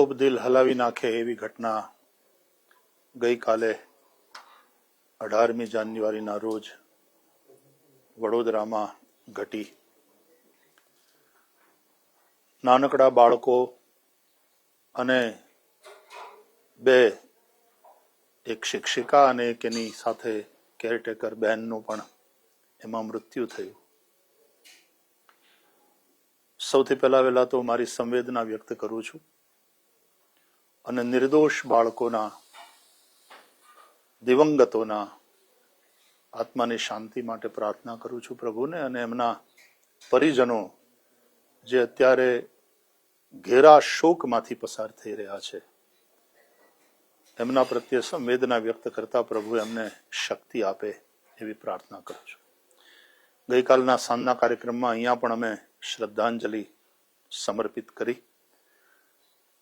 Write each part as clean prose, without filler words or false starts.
ખૂબ દિલ હલાવી નાખે એવી ઘટના ગઈકાલે 18મી જાન્યુઆરીના રોજ વડોદરામાં ઘટી. નાનકડા બાળકો અને એક શિક્ષિકા અને એક એની સાથે કેરટેકર બહેનનું પણ એમાં મૃત્યુ થયું. સૌથી પહેલા તો મારી સંવેદના વ્યક્ત કરું છું અને નિર્દોષ બાળકોના, દિવંગતોના આત્માની શાંતિ માટે પ્રાર્થના કરું છું પ્રભુને, અને એમના પરિજનો જે અત્યારે ઘેરા શોકમાંથી પસાર થઈ રહ્યા છે એમના પ્રત્યે સંવેદના વ્યક્ત કરતા પ્રભુ એમને શક્તિ આપે એવી પ્રાર્થના કરું છું. ગઈકાલના સાંજના કાર્યક્રમમાં અહીંયા પણ અમે શ્રદ્ધાંજલિ સમર્પિત કરી.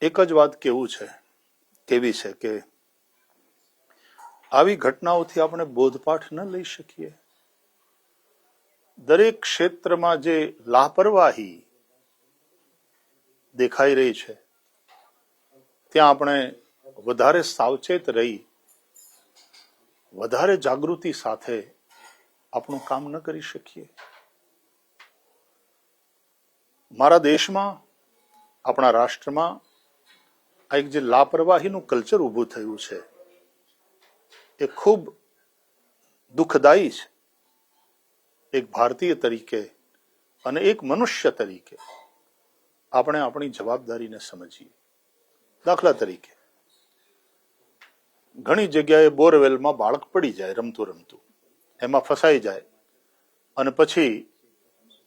એક જ વાત કેવી છે કે આવી ઘટનાઓથી આપણે બોધપાઠ ન લઈ શકીએ. દરેક ક્ષેત્રમાં જે લાપરવાહી દેખાઈ રહી છે ત્યાં આપણે વધારે સાવચેત રહી, વધારે જાગૃતિ સાથે આપણું કામ ન કરી શકીએ. મારા દેશમાં, આપણા રાષ્ટ્રમાં આ એક જે લાપરવાહીનું કલ્ચર ઊભું થયું છે એ ખૂબ દુઃખદાયી છે. એક ભારતીય તરીકે અને એક મનુષ્ય તરીકે આપણે આપણી જવાબદારીને સમજીએ. દાખલા તરીકે ઘણી જગ્યાએ બોરવેલમાં બાળક પડી જાય રમતું, એમાં ફસાઈ જાય અને પછી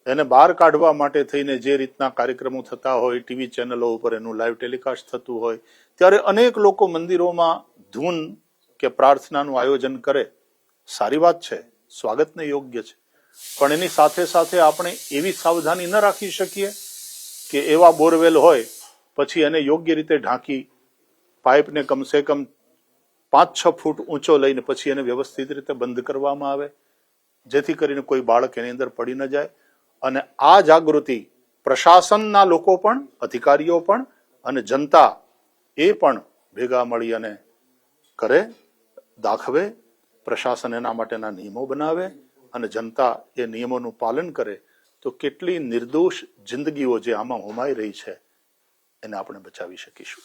એને બહાર કાઢવા માટે થઈને જે રીતના કાર્યક્રમો થતા હોય, ટીવી ચેનલો ઉપર એનું લાઈવ ટેલિકાસ્ટ થતું હોય, ત્યારે અનેક લોકો મંદિરોમાં ધૂન કે પ્રાર્થનાનું આયોજન કરે. સારી વાત છે, સ્વાગતને યોગ્ય છે, પણ એની સાથે સાથે આપણે એવી સાવધાની ન રાખી શકીએ કે એવા બોરવેલ હોય પછી એને યોગ્ય રીતે ઢાંકી, પાઇપને કમસે કમ 5-6 ફૂટ ઊંચો લઈને પછી એને વ્યવસ્થિત રીતે બંધ કરવામાં આવે, જેથી કરીને કોઈ બાળક એની અંદર પડી ન જાય. અને આ જાગૃતિ પ્રશાસનના લોકો પણ, અધિકારીઓ પણ અને જનતા એ પણ ભેગા મળી અને કરે, દાખવે. પ્રશાસન એના માટેના નિયમો બનાવે અને જનતા એ નિયમોનું પાલન કરે તો કેટલી નિર્દોષ જિંદગીઓ જે આમાં હોમાઈ રહી છે એને આપણે બચાવી શકીશું.